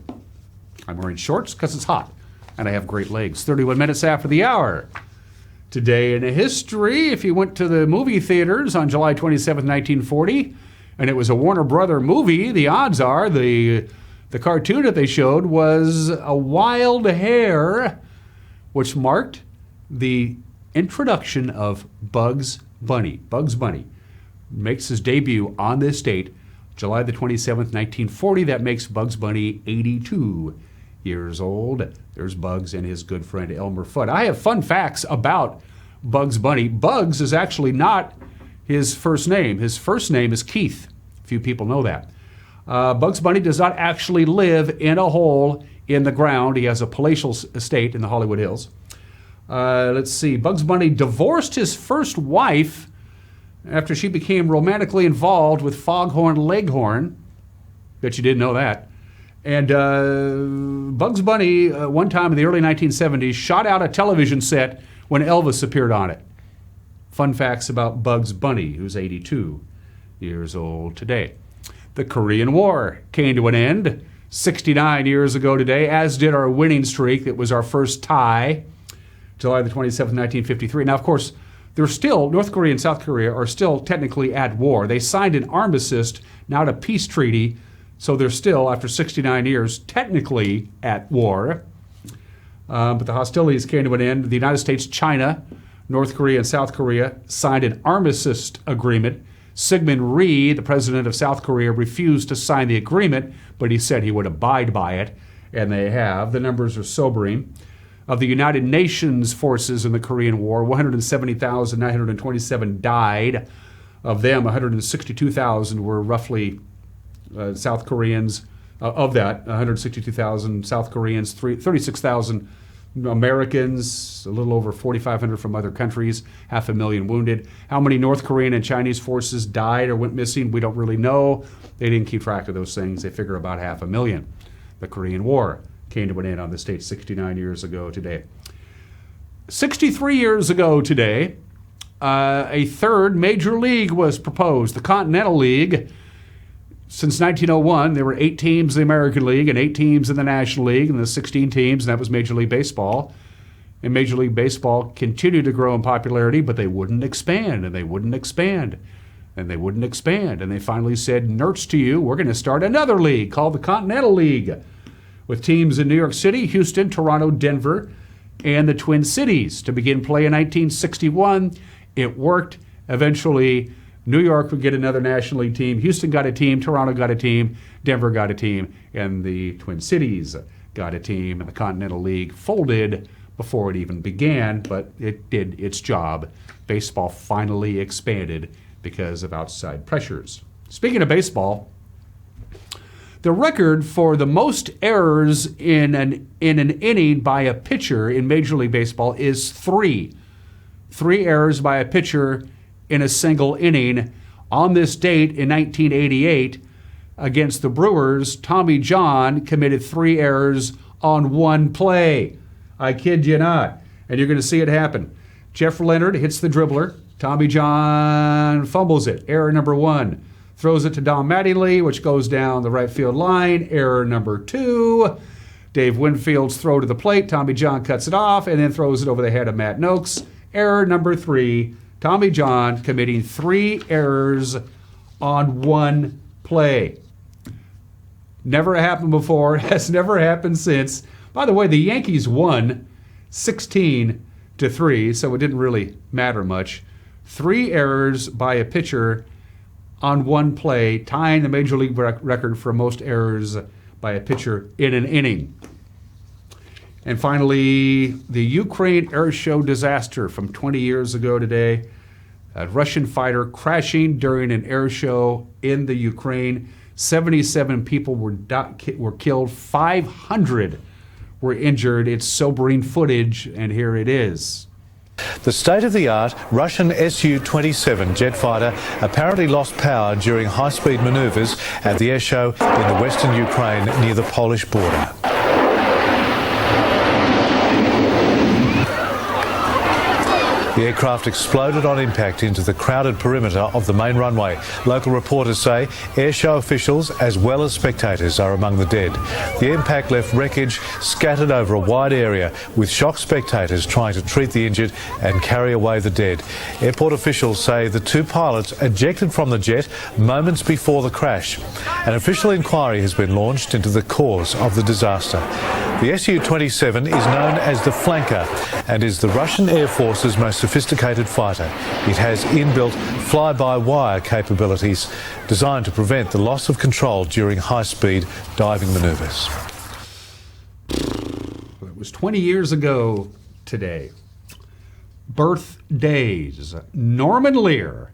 I'm wearing shorts because it's hot, and I have great legs. 31 minutes after the hour. Today in history, if you went to the movie theaters on July 27, 1940, and it was a Warner Brother movie, the odds are the cartoon that they showed was a wild hare, which marked the introduction of Bugs Bunny. Bugs Bunny makes his debut on this date, July the 27th, 1940. That makes Bugs Bunny 82 years old. There's Bugs and his good friend Elmer Fudd. I have fun facts about Bugs Bunny. Bugs is actually not his first name. His first name is Keith. Few people know that. Bugs Bunny does not actually live in a hole in the ground. He has a palatial estate in the Hollywood Hills. Let's see. Bugs Bunny divorced his first wife after she became romantically involved with Foghorn Leghorn. Bet you didn't know that. And Bugs Bunny, one time in the early 1970s, shot out a television set when Elvis appeared on it. Fun facts about Bugs Bunny, who's 82 years old today. The Korean War came to an end 69 years ago today, as did our winning streak. That was our first tie, July the 27th, 1953. Now, of course, North Korea and South Korea are still technically at war. They signed an armistice, not a peace treaty, so they're still, after 69 years, technically at war. But the hostilities came to an end. The United States, China, North Korea, and South Korea signed an armistice agreement. Syngman Rhee, the president of South Korea, refused to sign the agreement, but he said he would abide by it, and they have. The numbers are sobering. Of the United Nations forces in the Korean War, 170,927 died. Of them, 162,000 were roughly South Koreans. Of that, 162,000 South Koreans, 36,000 Americans, a little over 4,500 from other countries, 500,000 wounded. How many North Korean and Chinese forces died or went missing? We don't really know. They didn't keep track of those things. They figure about 500,000. The Korean War came to an end on this date 69 years ago today. 63 years ago today, a third major league was proposed, the Continental League. Since 1901, there were 8 teams in the American League and 8 teams in the National League, and the 16 teams, and that was Major League Baseball. And Major League Baseball continued to grow in popularity, but they wouldn't expand, and they wouldn't expand, and they wouldn't expand. And they finally said, "Nerds to you, we're going to start another league called the Continental League, with teams in New York City, Houston, Toronto, Denver, and the Twin Cities to begin play in 1961. It worked. Eventually, New York would get another National League team. Houston got a team. Toronto got a team. Denver got a team. And the Twin Cities got a team. And the Continental League folded before it even began, but it did its job. Baseball finally expanded because of outside pressures. Speaking of baseball, the record for the most errors in an inning by a pitcher in Major League Baseball is 3. 3 errors by a pitcher in a single inning. On this date in 1988, against the Brewers, Tommy John committed 3 errors on 1 play. I kid you not. And you're going to see it happen. Jeff Leonard hits the dribbler. Tommy John fumbles it. Error number 1. Throws it to Don Mattingly, which goes down the right field line. Error number 2. Dave Winfield's throw to the plate. Tommy John cuts it off and then throws it over the head of Matt Noakes. Error number 3. Tommy John committing 3 errors on 1 play. Never happened before. Has never happened since. By the way, the Yankees won 16-3, so it didn't really matter much. 3 errors by a pitcher on one play, tying the Major League record for most errors by a pitcher in an inning. And finally, the Ukraine air show disaster from 20 years ago today. A Russian fighter crashing during an air show in the Ukraine. 77 people were killed. 500 were injured. It's sobering footage, and here it is. The state-of-the-art Russian Su-27 jet fighter apparently lost power during high-speed manoeuvres at the air show in the western Ukraine near the Polish border. The aircraft exploded on impact into the crowded perimeter of the main runway. Local reporters say airshow officials as well as spectators are among the dead. The impact left wreckage scattered over a wide area, with shocked spectators trying to treat the injured and carry away the dead. Airport officials say the 2 pilots ejected from the jet moments before the crash. An official inquiry has been launched into the cause of the disaster. The Su-27 is known as the Flanker and is the Russian Air Force's most sophisticated fighter. It has inbuilt fly-by-wire capabilities designed to prevent the loss of control during high-speed diving manoeuvres. It was 20 years ago today. Birthdays. Norman Lear.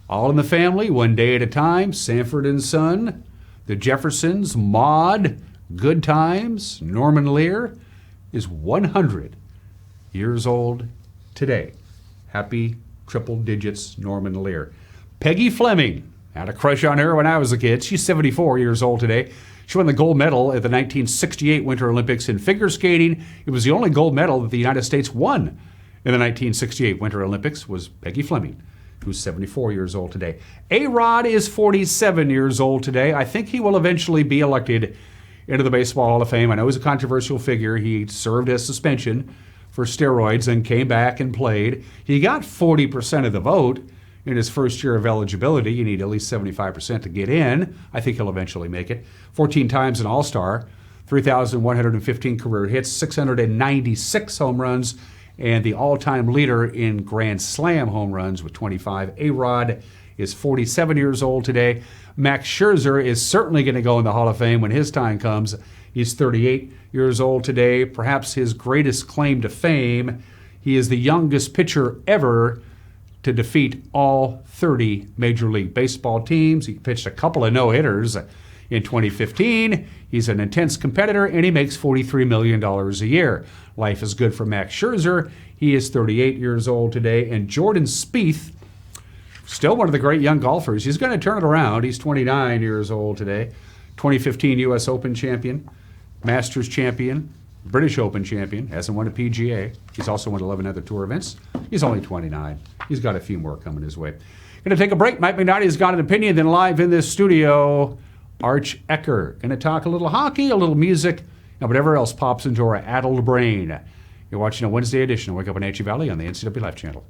All in the Family, One Day at a Time, Sanford and Son, The Jeffersons, Maude, Good Times. Norman Lear is 100 years old today. Happy triple digits, Norman Lear. Peggy Fleming. Had a crush on her when I was a kid. She's 74 years old today. She won the gold medal at the 1968 Winter Olympics in figure skating. It was the only gold medal that the United States won in the 1968 Winter Olympics was Peggy Fleming, who's 74 years old today. A-Rod is 47 years old today. I think he will eventually be elected into the Baseball Hall of Fame. I know he's a controversial figure. He served as suspension for steroids and came back and played. He got 40% of the vote in his first year of eligibility. You need at least 75% to get in. I think he'll eventually make it. 14 times an All-Star, 3,115 career hits, 696 home runs, and the all-time leader in Grand Slam home runs with 25. A-Rod is 47 years old today. Max Scherzer is certainly going to go in the Hall of Fame when his time comes. He's 38 years old today. Perhaps his greatest claim to fame, he is the youngest pitcher ever to defeat all 30 Major League Baseball teams. He pitched a couple of no-hitters in 2015. He's an intense competitor, and he makes $43 million a year. Life is good for Max Scherzer. He is 38 years old today. And Jordan Spieth, still one of the great young golfers. He's going to turn it around. He's 29 years old today. 2015 U.S. Open champion, Masters champion, British Open champion, hasn't won a PGA. He's also won 11 other tour events. He's only 29. He's got a few more coming his way. Going to take a break. Mike McNarty's got an opinion. Then live in this studio, Arch Ecker. Going to talk a little hockey, a little music, and whatever else pops into our addled brain. You're watching a Wednesday edition of Wake Up in Wenatchee Valley on the NCW Life channel.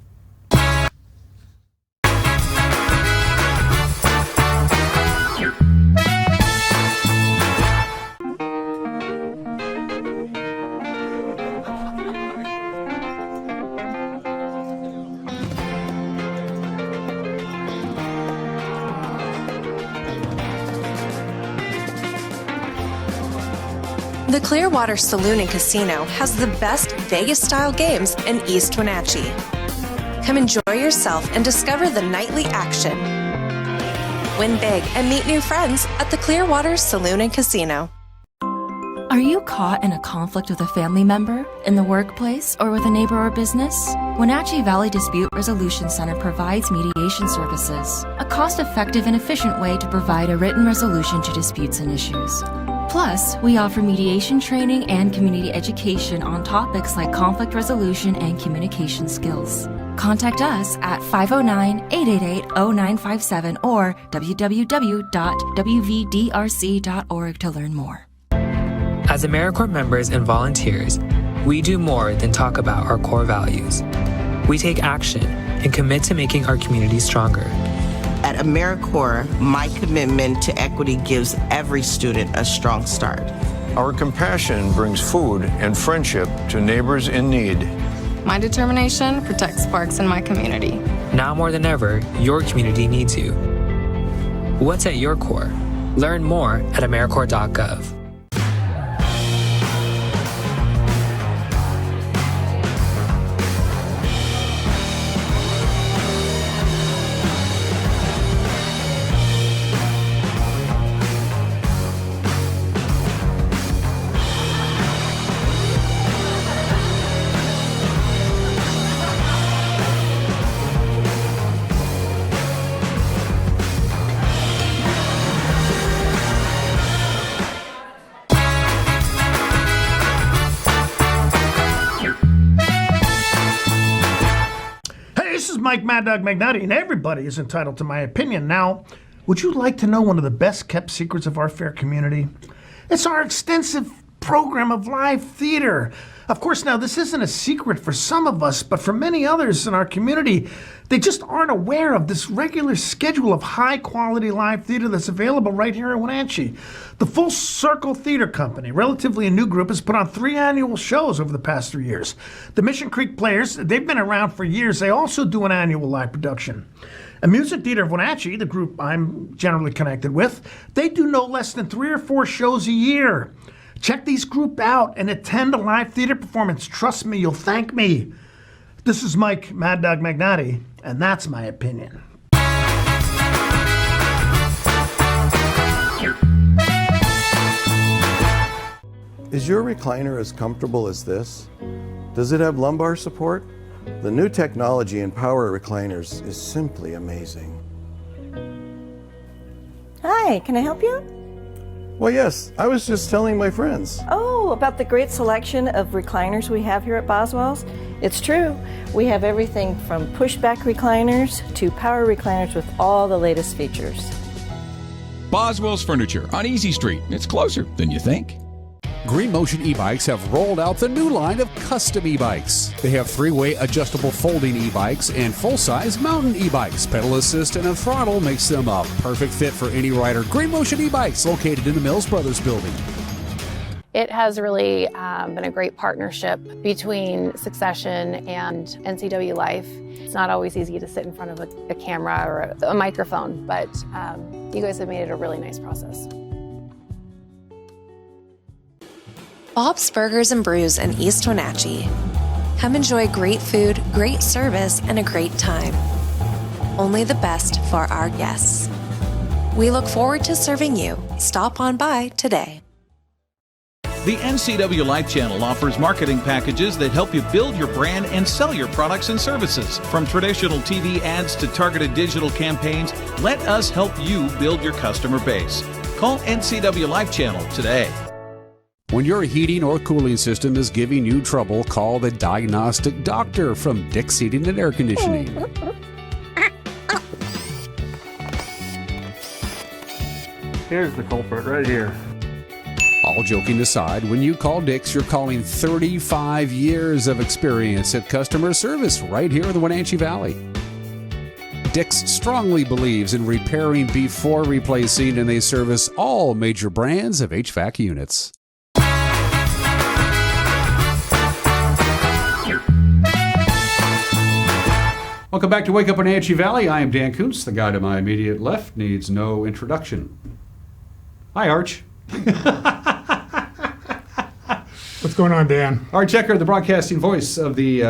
The Clearwater Saloon and Casino has the best Vegas-style games in East Wenatchee. Come enjoy yourself and discover the nightly action. Win big and meet new friends at the Clearwater Saloon and Casino. Are you caught in a conflict with a family member, in the workplace, or with a neighbor or business? Wenatchee Valley Dispute Resolution Center provides mediation services, a cost-effective and efficient way to provide a written resolution to disputes and issues. Plus, we offer mediation training and community education on topics like conflict resolution and communication skills. Contact us at 509-888-0957 or www.wvdrc.org to learn more. As AmeriCorps members and volunteers, we do more than talk about our core values. We take action and commit to making our community stronger. At AmeriCorps, my commitment to equity gives every student a strong start. Our compassion brings food and friendship to neighbors in need. My determination protects parks in my community. Now more than ever, your community needs you. What's at your core? Learn more at AmeriCorps.gov. Mike Mad Dog Magnotti, and everybody is entitled to my opinion. Now, would you like to know one of the best kept secrets of our fair community? It's our extensive program of live theater. Of course, now this isn't a secret for some of us, but for many others in our community, they just aren't aware of this regular schedule of high-quality live theater that's available right here in Wenatchee. The Full Circle Theater Company, relatively a new group, has put on 3 annual shows over the past 3 years. The Mission Creek Players, they've been around for years. They also do an annual live production. Amusement Theater of Wenatchee, the group I'm generally connected with, they do no less than 3 or 4 shows a year. Check these group out and attend a live theater performance. Trust me, you'll thank me. This is Mike Mad Dog Magnotti, and that's my opinion. Is your recliner as comfortable as this? Does it have lumbar support? The new technology in power recliners is simply amazing. Hi, can I help you? Well, yes, I was just telling my friends. Oh, about the great selection of recliners we have here at Boswell's? It's true. We have everything from pushback recliners to power recliners with all the latest features. Boswell's Furniture on Easy Street. It's closer than you think. Green Motion e-bikes have rolled out the new line of custom e-bikes. They have 3-way adjustable folding e-bikes and full-size mountain e-bikes. Pedal assist and a throttle makes them a perfect fit for any rider. Green Motion e-bikes, located in the Mills Brothers building. It has really been a great partnership between Succession and NCW Life. It's not always easy to sit in front of a camera or a microphone, but you guys have made it a really nice process. Bob's Burgers and Brews in East Wenatchee. Come enjoy great food, great service, and a great time. Only the best for our guests. We look forward to serving you. Stop on by today. The NCW Life Channel offers marketing packages that help you build your brand and sell your products and services. From traditional TV ads to targeted digital campaigns, let us help you build your customer base. Call NCW Life Channel today. When your heating or cooling system is giving you trouble, call the diagnostic doctor from Dick's Heating and Air Conditioning. Here's the culprit right here. All joking aside, when you call Dick's, you're calling 35 years of experience at customer service right here in the Wenatchee Valley. Dick's strongly believes in repairing before replacing, and they service all major brands of HVAC units. Welcome back to Wake Up Wenatchee Valley. I am Dan Kuntz. The guy to my immediate left needs no introduction. Hi, Arch. What's going on, Dan? Arch Ecker, the broadcasting voice of the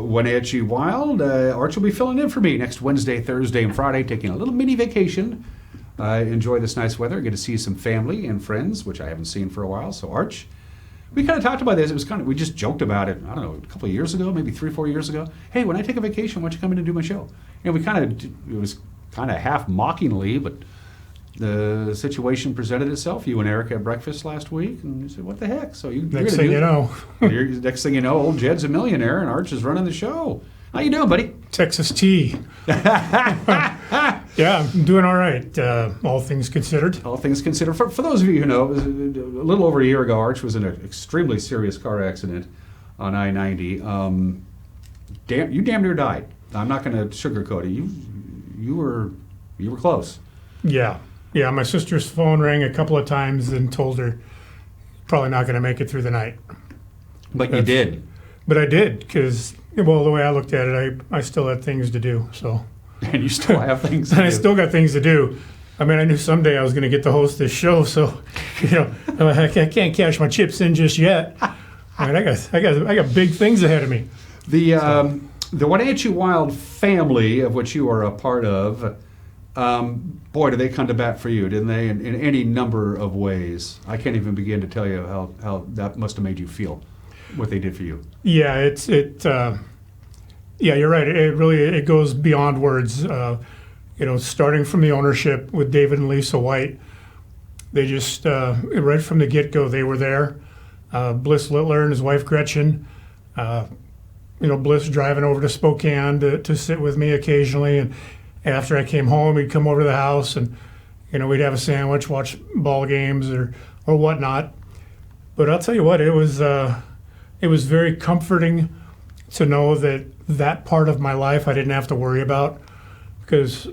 Wenatchee Wild. Arch will be filling in for me next Wednesday, Thursday, and Friday, taking a little mini vacation. Enjoy this nice weather. Get to see some family and friends, which I haven't seen for a while. So, Arch, we kind of talked about this. It was we just joked about it, I don't know, a couple of years ago, maybe 3 or 4 years ago. Hey, when I take a vacation, why don't you come in and do my show? You know, it was kind of half mockingly, but the situation presented itself. You and Eric had breakfast last week, and you said, what the heck? So next thing you know, old Jed's a millionaire, and Arch is running the show. How you doing, buddy? Texas tea. Yeah, I'm doing all right, all things considered. All things considered. For those of you who know, it was a little over a year ago, Arch was in an extremely serious car accident on I-90. You damn near died. I'm not going to sugarcoat it. You were close. Yeah. My sister's phone rang a couple of times and told her probably not going to make it through the night. But you did. But I did, because, well, the way I looked at it, I still had things to do, so. And you still have things to And do. I still got things to do. I mean, I knew someday I was going to get to host this show, so, I can't cash my chips in just yet. I mean, I got big things ahead of me. The Wenatchee Wild family, of which you are a part of, boy, did they come to bat for you, didn't they? In any number of ways. I can't even begin to tell you how that must have made you feel, what they did for you. Yeah, yeah, you're right. It goes beyond words. Starting from the ownership with David and Lisa White, they just right from the get-go they were there. Bliss Littler and his wife Gretchen. Bliss driving over to Spokane to sit with me occasionally, and after I came home, he'd come over to the house, and we'd have a sandwich, watch ball games or whatnot. But I'll tell you what, it was very comforting to know that part of my life I didn't have to worry about, because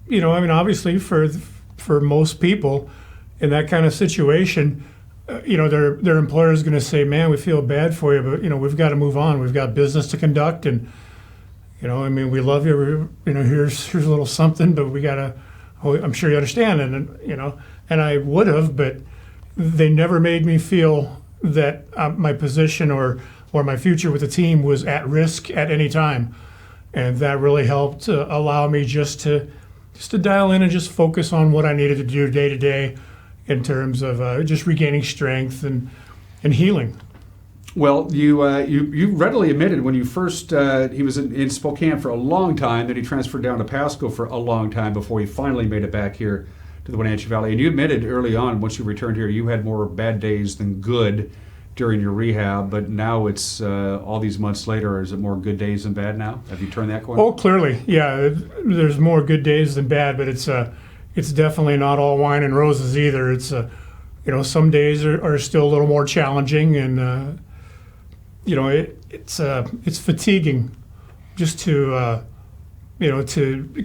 obviously for most people in that kind of situation, their employer is going to say, man, we feel bad for you, but we've got to move on. We've got business to conduct, and we love you. Here's a little something, but we got to. I'm sure you understand, and I would have, but they never made me feel that my position or my future with the team was at risk at any time, and that really helped allow me just to dial in and just focus on what I needed to do day to day, in terms of just regaining strength and healing. Well, you readily admitted when you first, he was in Spokane for a long time, then he transferred down to Pasco for a long time before he finally made it back here to the Wenatchee Valley. And you admitted early on, once you returned here, you had more bad days than good during your rehab, but now it's all these months later. Is it more good days than bad now? Have you turned that corner? Oh, clearly, yeah. There's more good days than bad, but it's definitely not all wine and roses either. It's some days are still a little more challenging, and it's fatiguing just to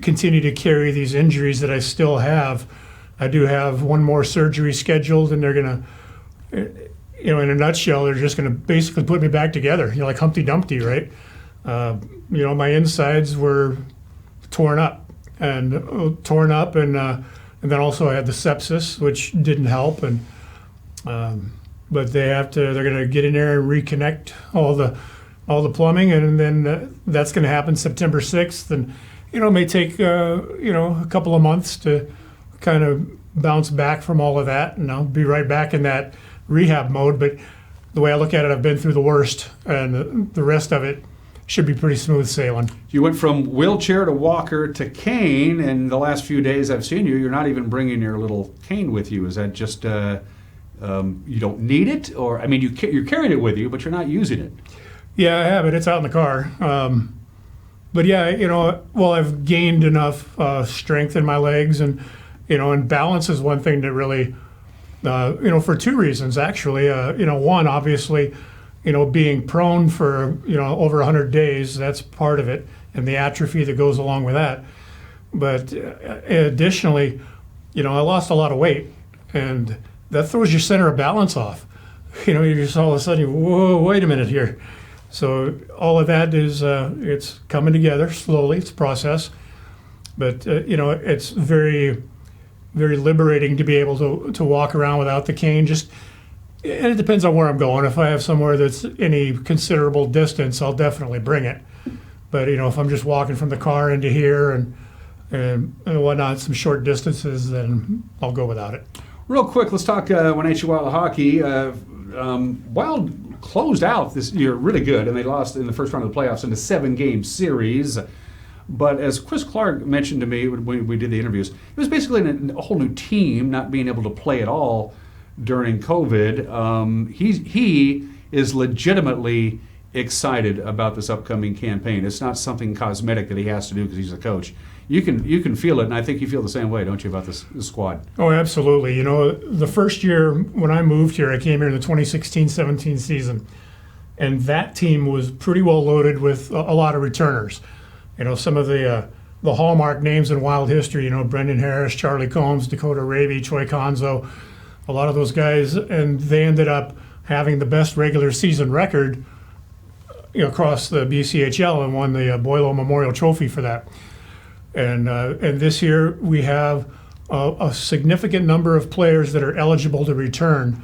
continue to carry these injuries that I still have. I do have one more surgery scheduled, and they're gonna, in a nutshell, they're just gonna basically put me back together. Like Humpty Dumpty, right? My insides were torn up, and then also I had the sepsis, which didn't help, and but they're going to get in there and reconnect all the plumbing, and then that's going to happen September 6th, and it may take a couple of months to kind of bounce back from all of that, and I'll be right back in that rehab mode. But the way I look at it, I've been through the worst, and the rest of it should be pretty smooth sailing. You went from wheelchair to walker to cane, and the last few days I've seen you, you're not even bringing your little cane with you. Is that just you don't need it? Or, I mean, you're carrying it with you, but you're not using it. Yeah, I have it. It's out in the car. But yeah, I've gained enough strength in my legs, and balance is one thing that really, for two reasons, actually. One, obviously, being prone for, over 100 days, that's part of it, and the atrophy that goes along with that. But additionally, I lost a lot of weight, and that throws your center of balance off. You just all of a sudden, whoa, wait a minute here. So all of that is, it's coming together slowly. It's a process. But, it's very, very liberating to be able to walk around without the cane. And it depends on where I'm going. If I have somewhere that's any considerable distance, I'll definitely bring it. But, if I'm just walking from the car into here and whatnot, some short distances, then I'll go without it. Real quick, let's talk Wenatchee Wild hockey. Wild closed out this year really good, and they lost in the first round of the playoffs in a 7-game series. But as Chris Clark mentioned to me when we did the interviews, it was basically a whole new team not being able to play at all during COVID. He is legitimately excited about this upcoming campaign. It's not something cosmetic that he has to do because he's the coach. You can feel it, and I think you feel the same way, don't you, about this squad? Oh, absolutely. The first year when I moved here, I came here in the 2016-17 season, and that team was pretty well loaded with a lot of returners. Some of the hallmark names in Wild history, Brendan Harris, Charlie Combs, Dakota Raby, Troy Conzo, a lot of those guys, and they ended up having the best regular season record across the BCHL and won the Boyle Memorial Trophy for that. And this year we have a significant number of players that are eligible to return,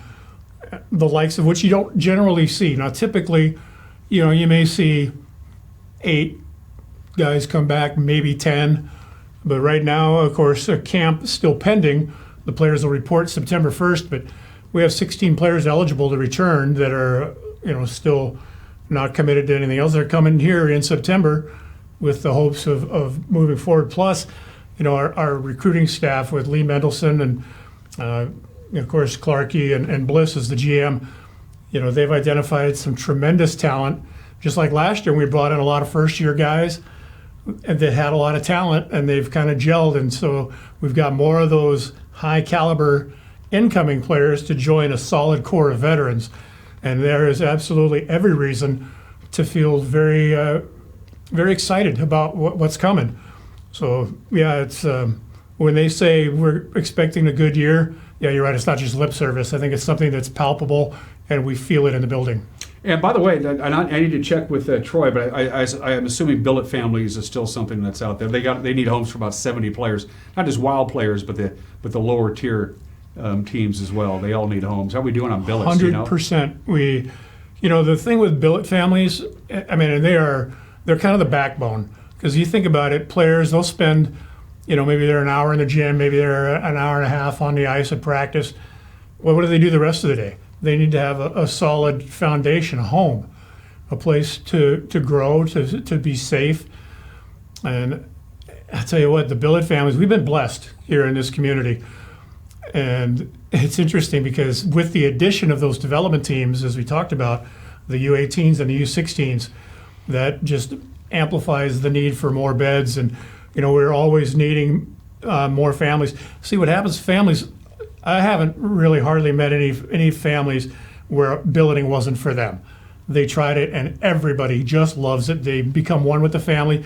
the likes of which you don't generally see. Now, typically, you may see 8 guys come back, maybe 10. But right now, of course, a camp is still pending. The players will report September 1st, but we have 16 players eligible to return that are, still not committed to anything else. They're coming here in September with the hopes of moving forward. Plus, our recruiting staff with Lee Mendelson and, of course, Clarkey and Bliss as the GM, they've identified some tremendous talent. Just like last year, we brought in a lot of first-year guys that had a lot of talent, and they've kind of gelled. And so we've got more of those high-caliber incoming players to join a solid core of veterans. And there is absolutely every reason to feel very, very excited about what's coming. So, yeah, it's when they say we're expecting a good year, yeah, you're right. It's not just lip service. I think it's something that's palpable, and we feel it in the building. And by the way, I need to check with Troy, but I am assuming billet families is still something that's out there. They need homes for about 70 players, not just wild players, but the lower tier teams as well. They all need homes. How are we doing on billets? 100%. We, the thing with billet families, I mean, they're kind of the backbone, because you think about it, players, they'll spend, maybe they're an hour in the gym, maybe they're an hour and a half on the ice at practice. Well, what do they do the rest of the day? They need to have a solid foundation, a home, a place to grow, to be safe. And I tell you what, the billet families, we've been blessed here in this community. And it's interesting because with the addition of those development teams, as we talked about, the U18s and the U16s, that just amplifies the need for more beds. And, we're always needing more families. See what happens, families, I haven't really hardly met any families where billeting wasn't for them. They tried it, and everybody just loves it. They become one with the family,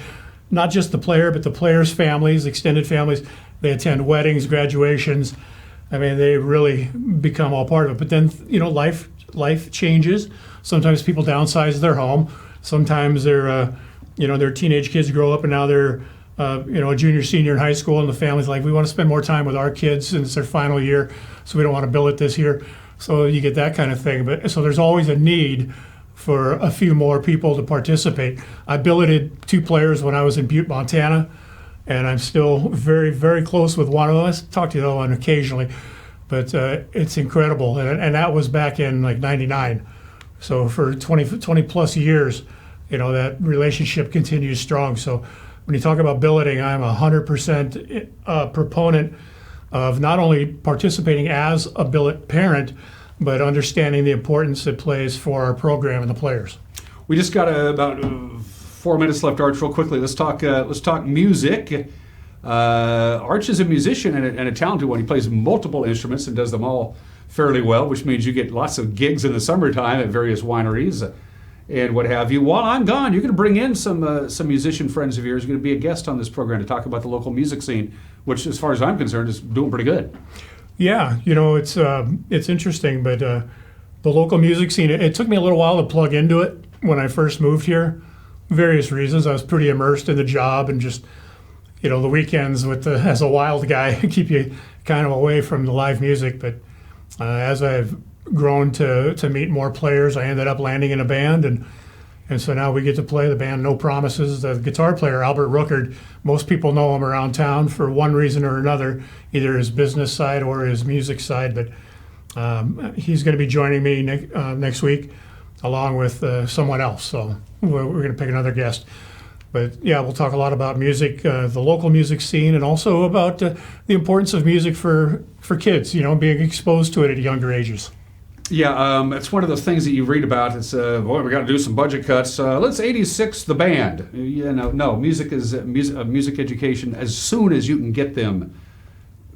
not just the player, but the players' families, extended families. They attend weddings, graduations. I mean, they really become all part of it. But then, life changes. Sometimes people downsize their home. Sometimes their teenage kids grow up, and now they're a junior, senior in high school, and the family's like, we want to spend more time with our kids, and it's their final year, so we don't want to billet this year. So you get that kind of thing. But so there's always a need for a few more people to participate. I billeted 2 players when I was in Butte, Montana, and I'm still very, very close with one of them. I talk to the other one occasionally, but it's incredible. And that was back in like 99. So for 20 plus years, that relationship continues strong. So when you talk about billeting, I'm 100% proponent of not only participating as a billet parent, but understanding the importance it plays for our program and the players. We just got about 4 minutes left, Arch. Real quickly, let's talk music. Arch is a musician and a talented one. He plays multiple instruments and does them all fairly well, which means you get lots of gigs in the summertime at various wineries and what have you. While I'm gone, you're going to bring in some musician friends of yours. You're going to be a guest on this program to talk about the local music scene, which, as far as I'm concerned, is doing pretty good. Yeah, it's interesting, but the local music scene, it took me a little while to plug into it when I first moved here. Various reasons. I was pretty immersed in the job, and just, the weekends as a wild guy keep you kind of away from the live music. But as I've grown to meet more players, I ended up landing in a band, and so now we get to play the band No Promises. The guitar player, Albert Rookard, most people know him around town for one reason or another, either his business side or his music side, but he's going to be joining me next week along with someone else, so we're going to pick another guest. But yeah, we'll talk a lot about music, the local music scene, and also about the importance of music for kids, being exposed to it at younger ages. Yeah, it's one of those things that you read about. It's, boy, we got to do some budget cuts. Let's 86 the band. No, music is music education. As soon as you can get them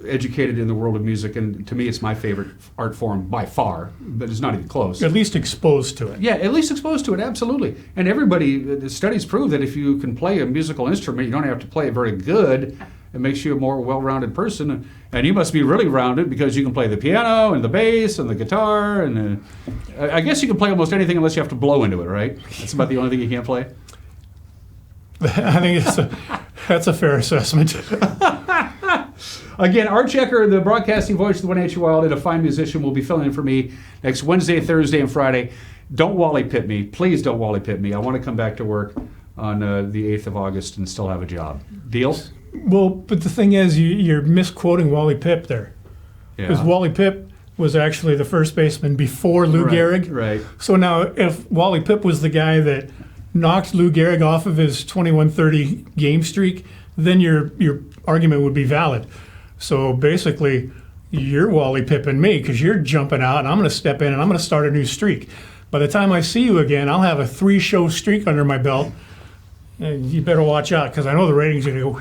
educated in the world of music, and to me it's my favorite art form by far, but it's not even close. At least exposed to it. Yeah, at least exposed to it, absolutely. And everybody, the studies prove that if you can play a musical instrument, you don't have to play it very good. It makes you a more well-rounded person. And you must be really rounded because you can play the piano and the bass and the guitar. And I guess you can play almost anything unless you have to blow into it, right? That's about the only thing you can't play. I think that's a fair assessment. Again, Art Checker, the broadcasting voice of the Wenatchee Wild and a fine musician, will be filling in for me next Wednesday, Thursday, and Friday. Don't Wally Pit me. Please don't Wally Pit me. I want to come back to work on the 8th of August and still have a job. Deal? Well, but the thing is, you're misquoting Wally Pipp there. Because Wally Pipp was actually the first baseman before Lou Gehrig. Right. So now, if Wally Pipp was the guy that knocked Lou Gehrig off of his 21-30 game streak, then your argument would be valid. So basically, you're Wally Pipping me because you're jumping out, and I'm going to step in and I'm going to start a new streak. By the time I see you again, I'll have a 3-show streak under my belt. And you better watch out because I know the ratings are going to go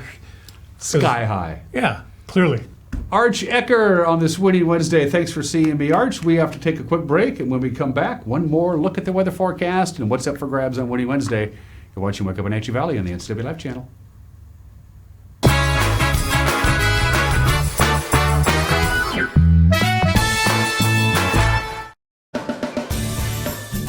sky high. Yeah, clearly. Arch Ecker on this Winning Wednesday. Thanks for seeing me, Arch. We have to take a quick break, and when we come back, one more look at the weather forecast and what's up for grabs on Winning Wednesday. You're watching Wake Up Wenatchee Valley on the NCW Live channel.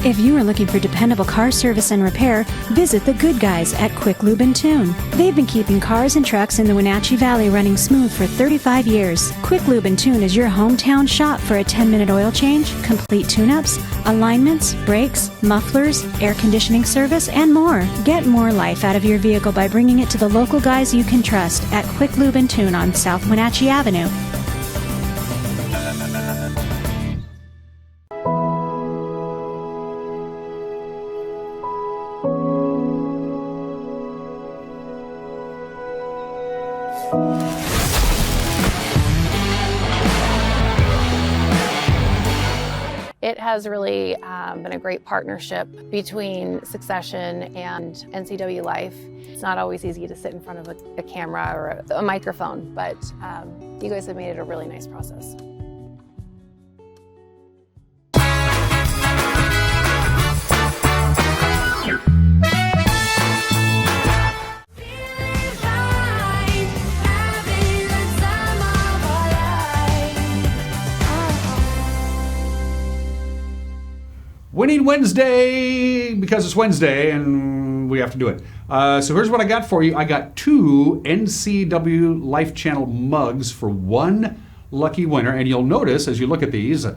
If you are looking for dependable car service and repair, visit the good guys at Quick Lube and Tune. They've been keeping cars and trucks in the Wenatchee Valley running smooth for 35 years. Quick Lube and Tune is your hometown shop for a 10-minute oil change, complete tune-ups, alignments, brakes, mufflers, air conditioning service, and more. Get more life out of your vehicle by bringing it to the local guys you can trust at Quick Lube and Tune on South Wenatchee Avenue. It has really been a great partnership between Succession and NCW Life. It's not always easy to sit in front of a camera or a microphone, but you guys have made it a really nice process. Winning Wednesday, because it's Wednesday and we have to do it. So here's what I got for you. I got 2 NCW Life Channel mugs for one lucky winner. And you'll notice as you look at these,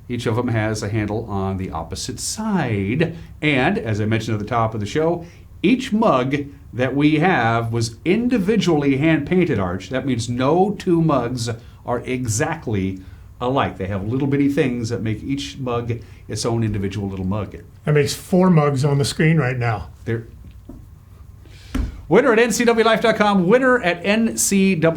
each of them has a handle on the opposite side. And as I mentioned at the top of the show, each mug that we have was individually hand-painted, Arch. That means no 2 mugs are exactly alike. They have little bitty things that make each mug its own individual little mug. That makes 4 mugs on the screen right now. They're winner at ncwlife.com, winner at ncwlife.com.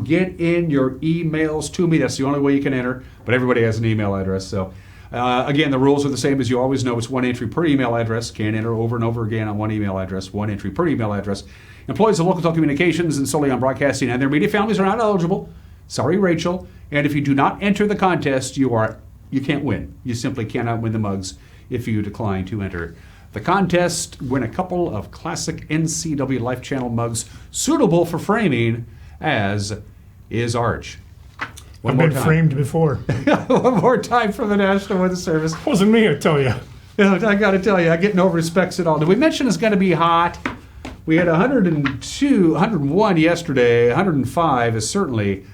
Get in your emails to me. That's the only way you can enter, but everybody has an email address. So again, the rules are the same as you always know. It's 1 entry per email address. Can't enter over and over again on one email address. 1 entry per email address. Employees of local telecommunications and solely on broadcasting and their immediate families are not eligible. Sorry, Rachel. And if you do not enter the contest, you can't win. You simply cannot win the mugs if you decline to enter the contest. Win a couple of classic NCW Life Channel mugs suitable for framing, as is Arch. I've been framed before. One more time from the National Weather Service. Wasn't me, I tell you. I got to tell you, I get no respects at all. Did we mention it's going to be hot? We had 102, 101 yesterday. 105 is certainly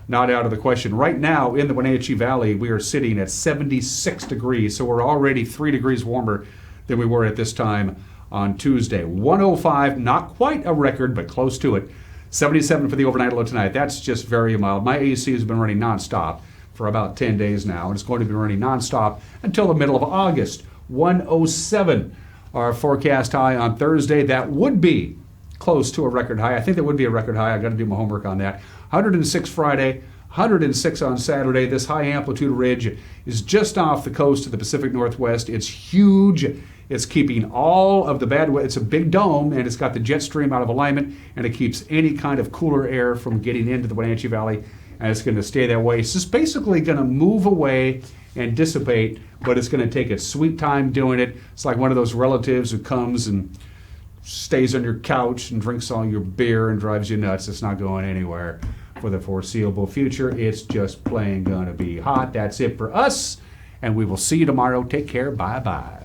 not out of the question. Right now in the Wenatchee Valley, we are sitting at 76 degrees, so we're already 3 degrees warmer than we were at this time on Tuesday. 105, not quite a record, but close to it. 77 for the overnight low tonight. That's just very mild. My AC has been running nonstop for about 10 days now, and it's going to be running nonstop until the middle of August. 107, our forecast high on Thursday. That would be close to a record high. I think that would be a record high. I've got to do my homework on that. 106 Friday, 106 on Saturday. This high amplitude ridge is just off the coast of the Pacific Northwest. It's huge. It's keeping all of the bad weather. It's a big dome, and it's got the jet stream out of alignment, and it keeps any kind of cooler air from getting into the Wenatchee Valley, and it's going to stay that way. It's just basically going to move away and dissipate, but it's going to take its sweet time doing it. It's like one of those relatives who comes and stays on your couch and drinks all your beer and drives you nuts. It's not going anywhere for the foreseeable future. It's just plain going to be hot. That's it for us, and we will see you tomorrow. Take care. Bye-bye.